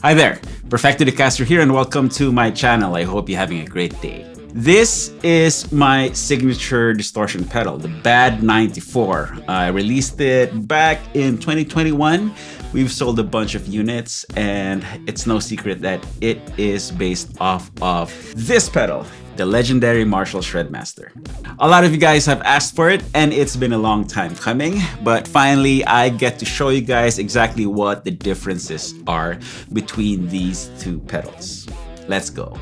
Hi there, Perfecto de Castro here and welcome to my channel. I hope you're having a great day. This is my signature distortion pedal, the Bad 94. I released it back in 2021. We've sold a bunch of units and it's no secret that it is based off of this pedal, the legendary Marshall Shredmaster. A lot of you guys have asked for it and it's been a long time coming, but finally I get to show you guys exactly what the differences are between these two pedals. Let's go.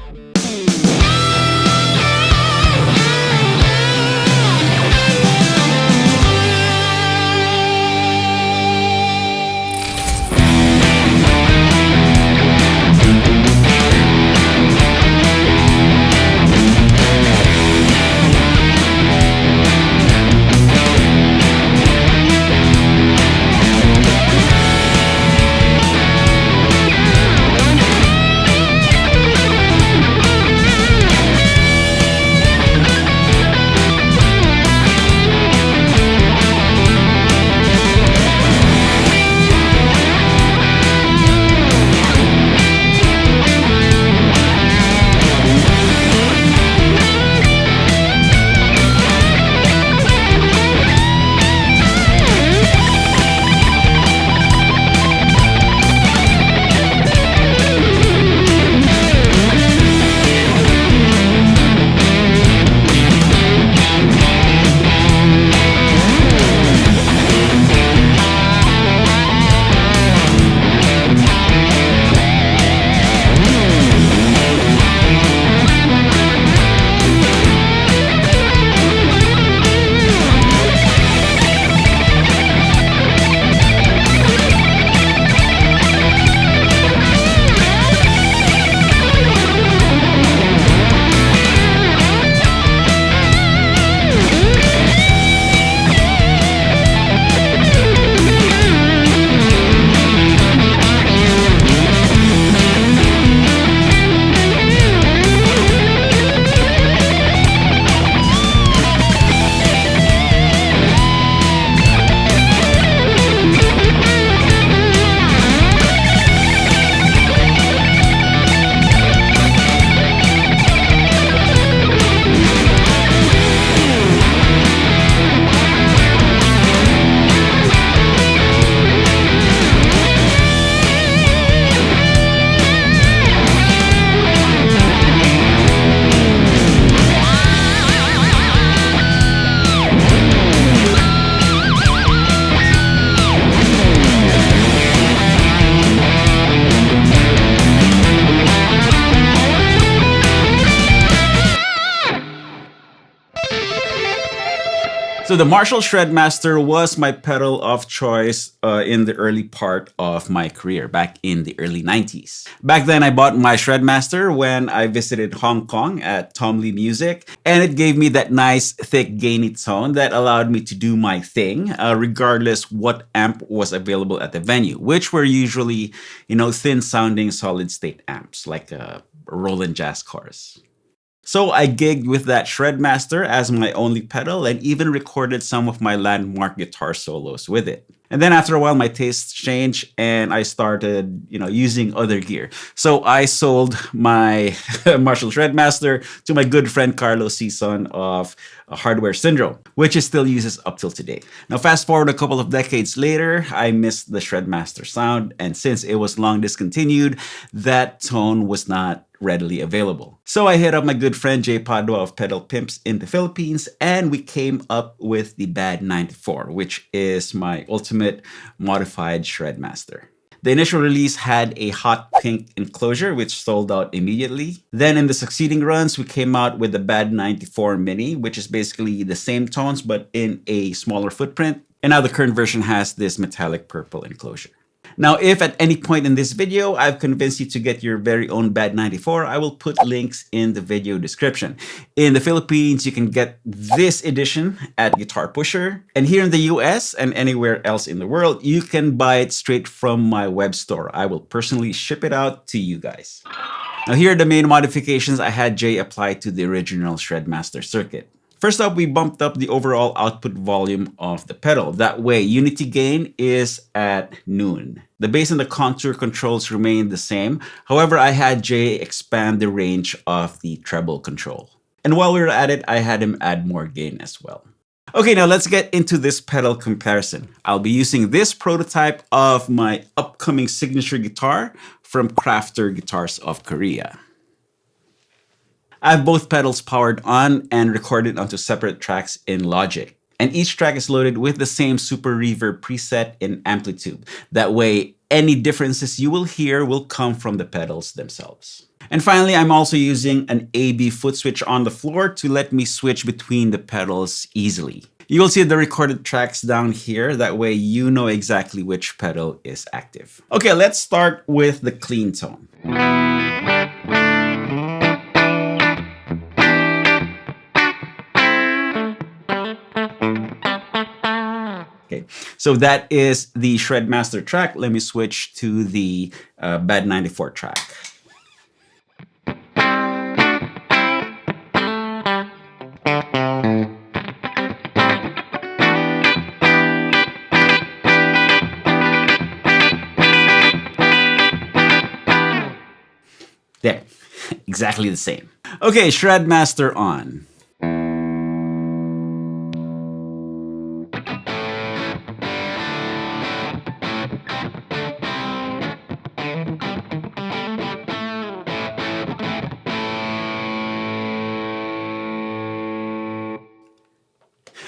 So the Marshall Shredmaster was my pedal of choice in the early part of my career, back in the early 90s. Back then, I bought my Shredmaster when I visited Hong Kong at Tom Lee Music, and it gave me that nice, thick, gainy tone that allowed me to do my thing, regardless what amp was available at the venue, which were usually, thin-sounding solid-state amps, like a Roland Jazz Chorus. So I gigged with that Shredmaster as my only pedal and even recorded some of my landmark guitar solos with it. And then after a while, my tastes changed and I started, using other gear. So I sold my Marshall Shredmaster to my good friend Carlos Cison of Hardware Syndrome, which it still uses up till today. Now, fast forward a couple of decades later, I missed the Shredmaster sound. And since it was long discontinued, that tone was not readily available. So I hit up my good friend Jay Padua of Pedal Pimps in the Philippines, and we came up with the Bad 94, which is my ultimate modified Shredmaster. The initial release had a hot pink enclosure, which sold out immediately. Then in the succeeding runs, we came out with the Bad 94 Mini, which is basically the same tones, but in a smaller footprint. And now the current version has this metallic purple enclosure. Now, if at any point in this video I've convinced you to get your very own Bad 94, I will put links in the video description. In the Philippines, you can get this edition at Guitar Pusher. And here in the US and anywhere else in the world, you can buy it straight from my web store. I will personally ship it out to you guys. Now, here are the main modifications I had Jay apply to the original Shredmaster circuit. First up, we bumped up the overall output volume of the pedal. That way, unity gain is at noon. The bass and the contour controls remain the same. However, I had Jay expand the range of the treble control. And while we were at it, I had him add more gain as well. Okay, now let's get into this pedal comparison. I'll be using this prototype of my upcoming signature guitar from Crafter Guitars of Korea. I have both pedals powered on and recorded onto separate tracks in Logic. And each track is loaded with the same Super Reverb preset in Amplitude. That way, any differences you will hear will come from the pedals themselves. And finally, I'm also using an AB foot switch on the floor to let me switch between the pedals easily. You will see the recorded tracks down here. That way you know exactly which pedal is active. Okay, let's start with the clean tone. Okay, so that is the Shredmaster track. Let me switch to the Bad 94 track. There, exactly the same. Okay, Shredmaster on.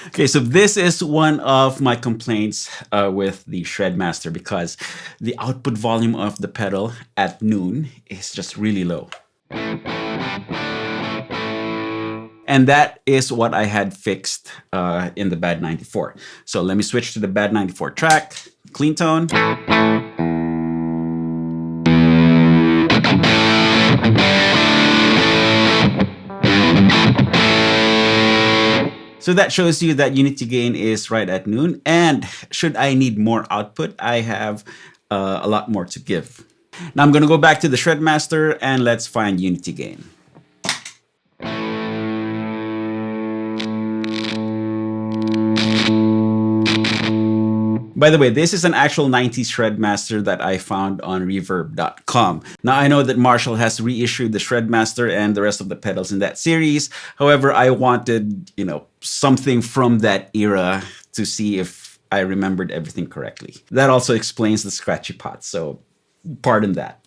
Okay, so this is one of my complaints with the Shredmaster because the output volume of the pedal at noon is just really low. And that is what I had fixed in the Bad 94. So let me switch to the Bad 94 track, clean tone. So that shows you that unity gain is right at noon. And should I need more output, I have a lot more to give. Now I'm going to go back to the Shredmaster and let's find unity gain. By the way, this is an actual 90s Shredmaster that I found on reverb.com. Now, I know that Marshall has reissued the Shredmaster and the rest of the pedals in that series. However, I wanted, something from that era to see if I remembered everything correctly. That also explains the scratchy pot, so pardon that.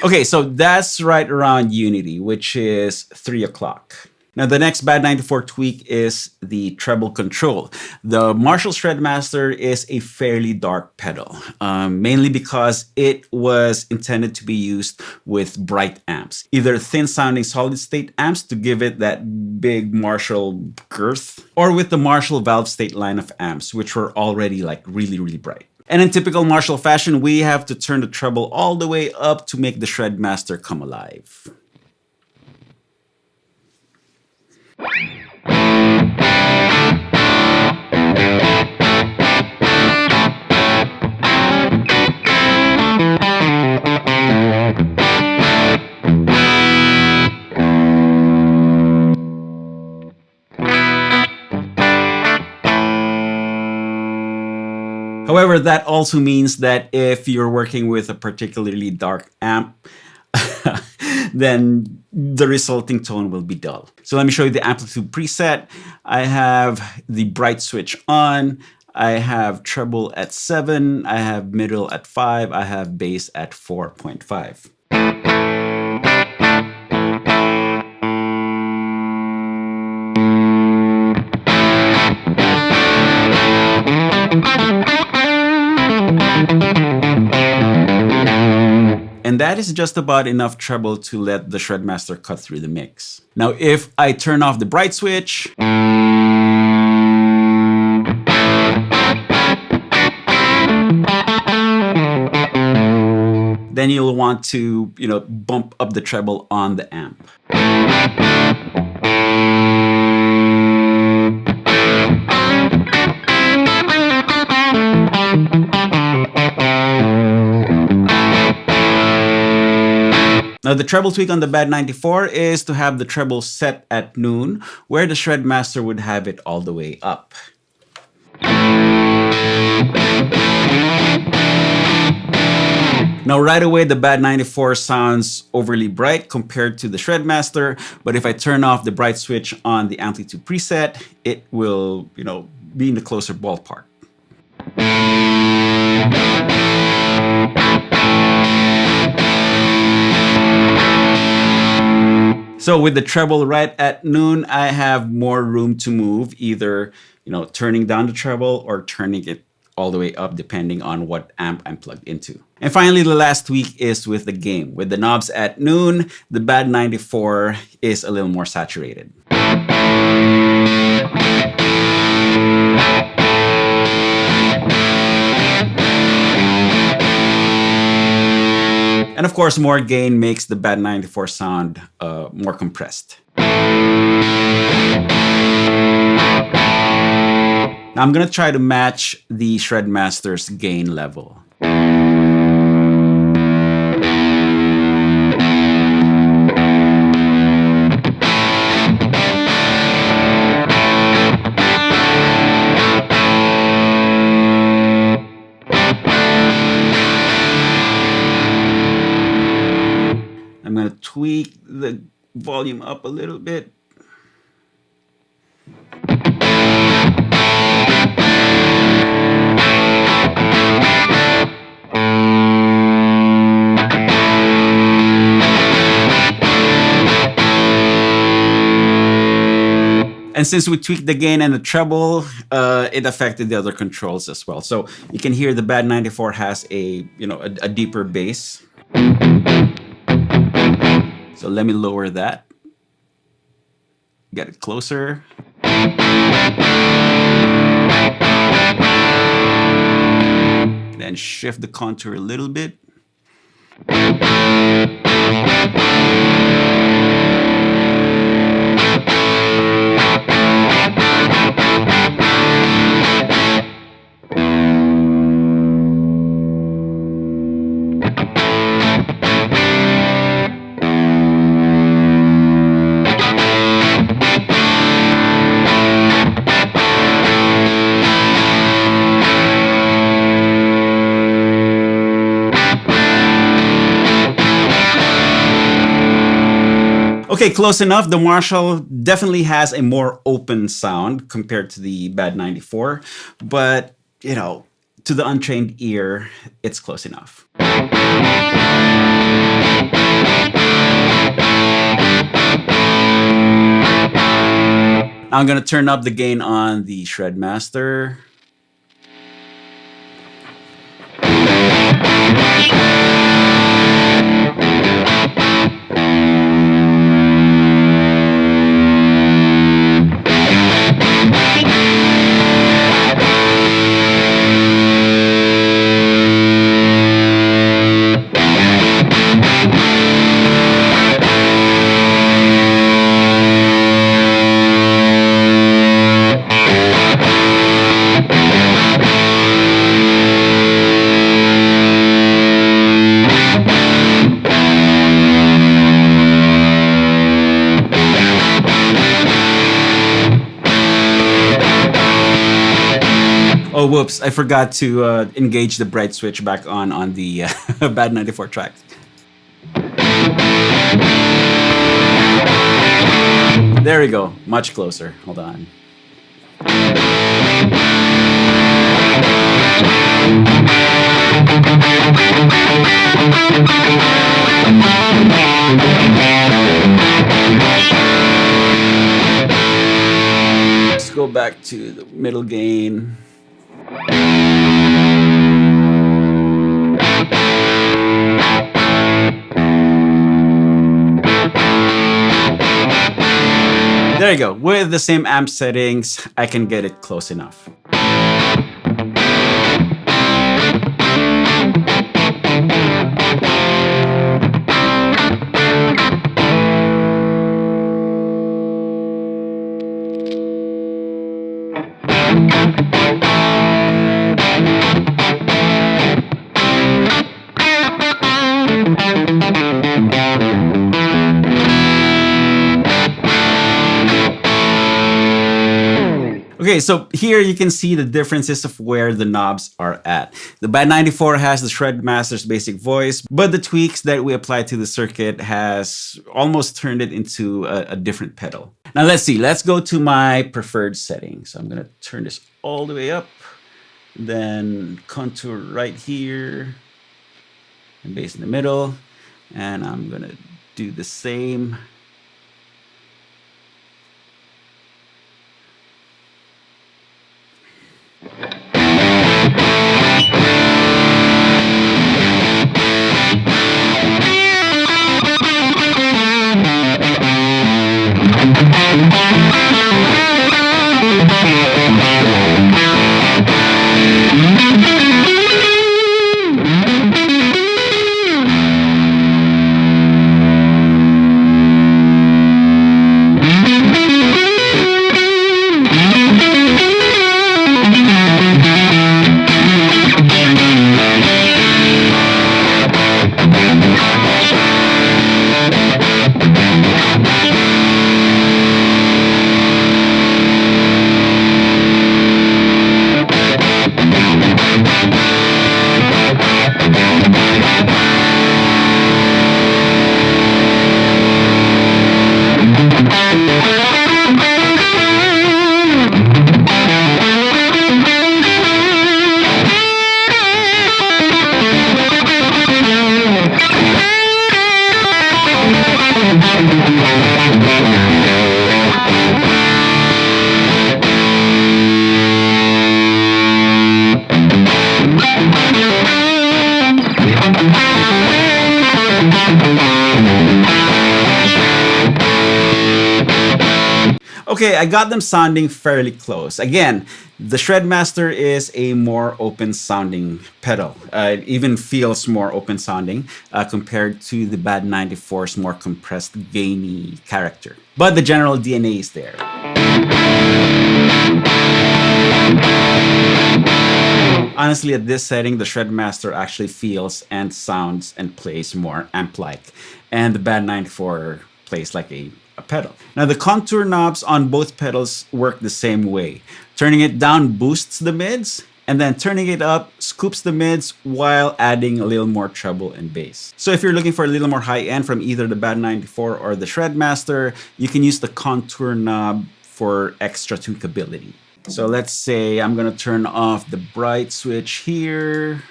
Okay, so that's right around unity, which is 3 o'clock. Now, the next Bad 94 tweak is the treble control. The Marshall Shredmaster is a fairly dark pedal, mainly because it was intended to be used with bright amps, either thin-sounding solid-state amps to give it that big Marshall girth, or with the Marshall valve state line of amps, which were already really, really bright. And in typical Marshall fashion, we have to turn the treble all the way up to make the Shredmaster come alive. However, that also means that if you're working with a particularly dark amp, then the resulting tone will be dull. So let me show you the amplitude preset. I have the bright switch on. I have treble at 7. I have middle at 5. I have bass at 4.5. And that is just about enough treble to let the Shredmaster cut through the mix. Now, if I turn off the bright switch, then then you'll want to, bump up the treble on the amp. Now, the treble tweak on the Bad 94 is to have the treble set at noon, where the Shredmaster would have it all the way up. Now, right away, the Bad 94 sounds overly bright compared to the Shredmaster, but if I turn off the bright switch on the amplitude preset, it will, be in the closer ballpark. So with the treble right at noon, I have more room to move, either, turning down the treble or turning it all the way up, depending on what amp I'm plugged into. And finally, the last tweak is with the gain. With the knobs at noon, the Bad 94 is a little more saturated. And of course, more gain makes the Bad 94 sound more compressed. Now I'm going to try to match the Shredmaster's gain level. I'm going to tweak the volume up a little bit. And since we tweaked the gain and the treble, it affected the other controls as well. So you can hear the Bad 94 has a deeper bass. So let me lower that. Get it closer. Then shift the contour a little bit. Okay, close enough. The Marshall definitely has a more open sound compared to the Bad 94, but, to the untrained ear, it's close enough. Now I'm going to turn up the gain on the Shredmaster. Oh, whoops. I forgot to engage the bright switch back on the Bad 94 track. There we go. Much closer. Hold on. Let's go back to the middle gain. There you go. With the same amp settings, I can get it close enough. Okay, so here you can see the differences of where the knobs are at. The Bad 94 has the Shredmaster's basic voice, but the tweaks that we applied to the circuit has almost turned it into a different pedal. Now let's see, let's go to my preferred setting. So I'm gonna turn this all the way up, then contour right here, and bass in the middle, and I'm gonna do the same. Okay, I got them sounding fairly close. Again, the Shredmaster is a more open sounding pedal. It even feels more open sounding compared to the Bad 94's more compressed, gainy character. But the general DNA is there. Honestly, at this setting, the Shredmaster actually feels and sounds and plays more amp-like. And the Bad 94 plays like a pedal. Now the contour knobs on both pedals work the same way. Turning it down boosts the mids, and then turning it up scoops the mids while adding a little more treble and bass. So if you're looking for a little more high end from either the Bad 94 or the Shredmaster, you can use the contour knob for extra tweakability. So let's say I'm gonna turn off the bright switch here.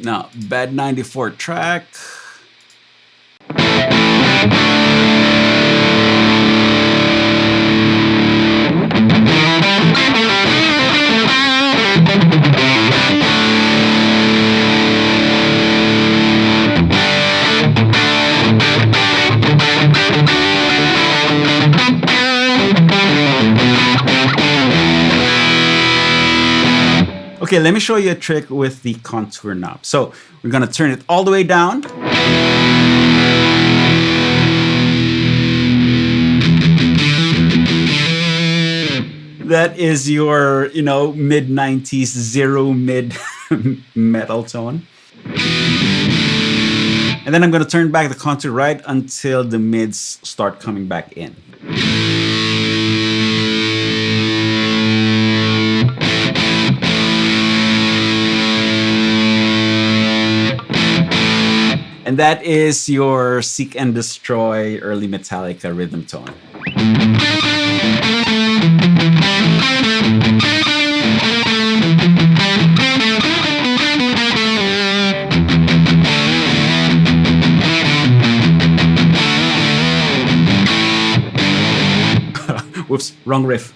Now, Bad 94 track. Okay, let me show you a trick with the contour knob. So we're gonna turn it all the way down. That is your, mid-90s zero mid metal tone. And then I'm gonna turn back the contour right until the mids start coming back in. And that is your Seek and Destroy early Metallica rhythm tone. Whoops, wrong riff.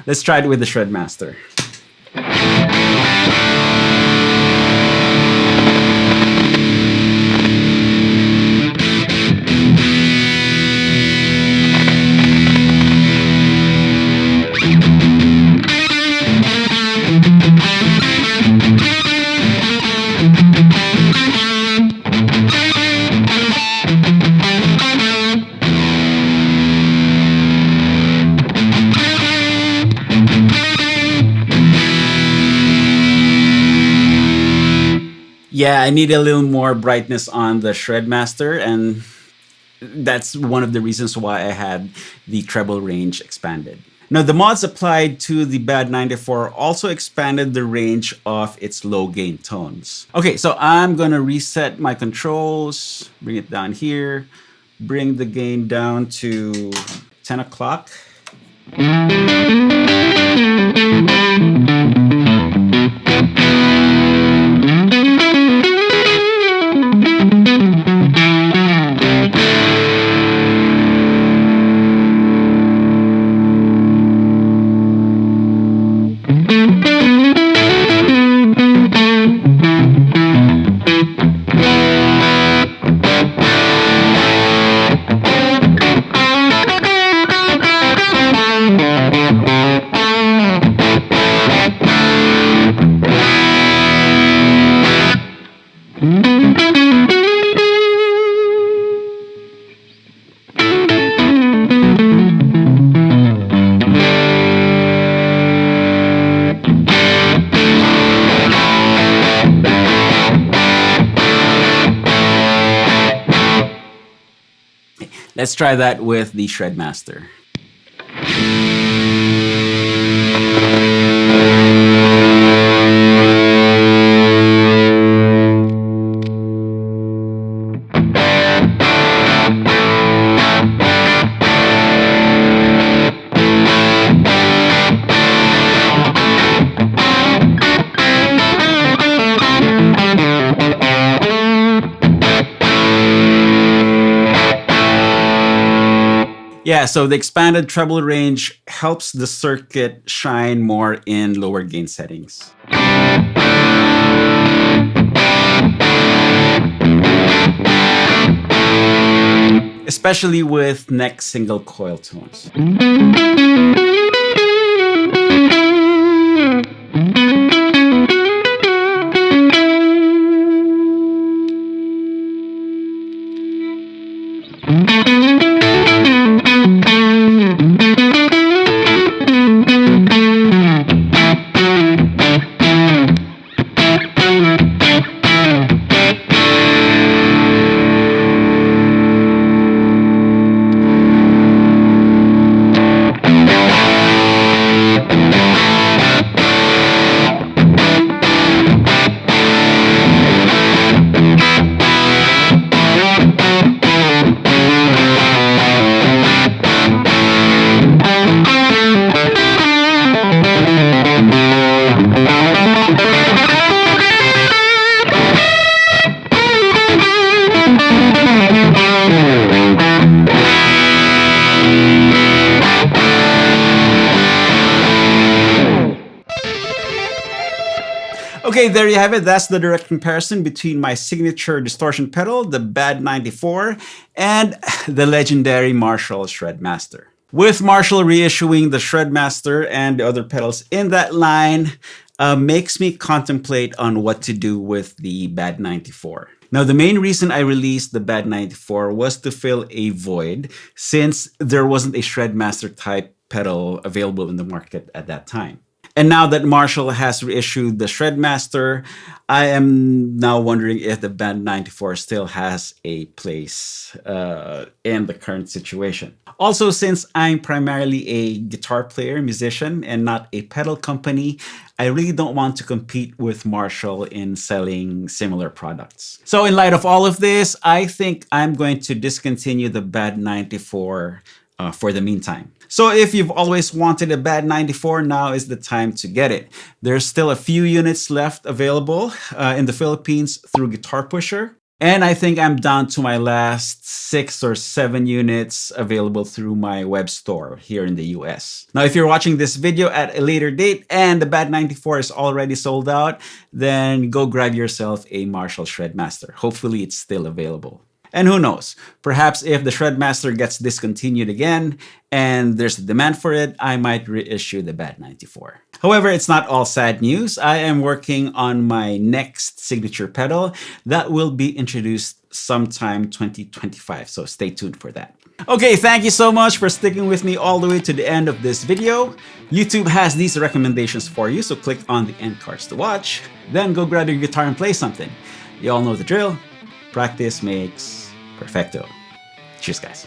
Let's try it with the Shredmaster. Yeah, I need a little more brightness on the Shredmaster, and that's one of the reasons why I had the treble range expanded. Now, the mods applied to the Bad 94 also expanded the range of its low gain tones. Okay, so I'm gonna reset my controls, bring it down here, bring the gain down to 10 o'clock. Let's try that with the Shredmaster. Yeah, so the expanded treble range helps the circuit shine more in lower gain settings. Especially with neck single coil tones. Okay, there you have it. That's the direct comparison between my signature distortion pedal, the Bad 94, and the legendary Marshall Shredmaster. With Marshall reissuing the Shredmaster and the other pedals in that line, makes me contemplate on what to do with the Bad 94. Now, the main reason I released the Bad 94 was to fill a void, since there wasn't a Shredmaster type pedal available in the market at that time. And now that Marshall has reissued the Shredmaster, I am now wondering if the Bad 94 still has a place in the current situation. Also, since I'm primarily a guitar player, musician, and not a pedal company, I really don't want to compete with Marshall in selling similar products. So in light of all of this, I think I'm going to discontinue the Bad 94 for the meantime. So if you've always wanted a Bad 94, now is the time to get it. There's still a few units left available in the Philippines through Guitar Pusher. And I think I'm down to my last 6 or 7 units available through my web store here in the US. Now, if you're watching this video at a later date and the Bad 94 is already sold out, then go grab yourself a Marshall Shredmaster. Hopefully it's still available. And who knows, perhaps if the Shredmaster gets discontinued again and there's a demand for it, I might reissue the Bad 94. However, it's not all sad news. I am working on my next signature pedal that will be introduced sometime 2025, so stay tuned for that. Okay, thank you so much for sticking with me all the way to the end of this video. YouTube has these recommendations for you, so click on the end cards to watch. Then go grab your guitar and play something. You all know the drill. Practice makes perfecto. Cheers, guys.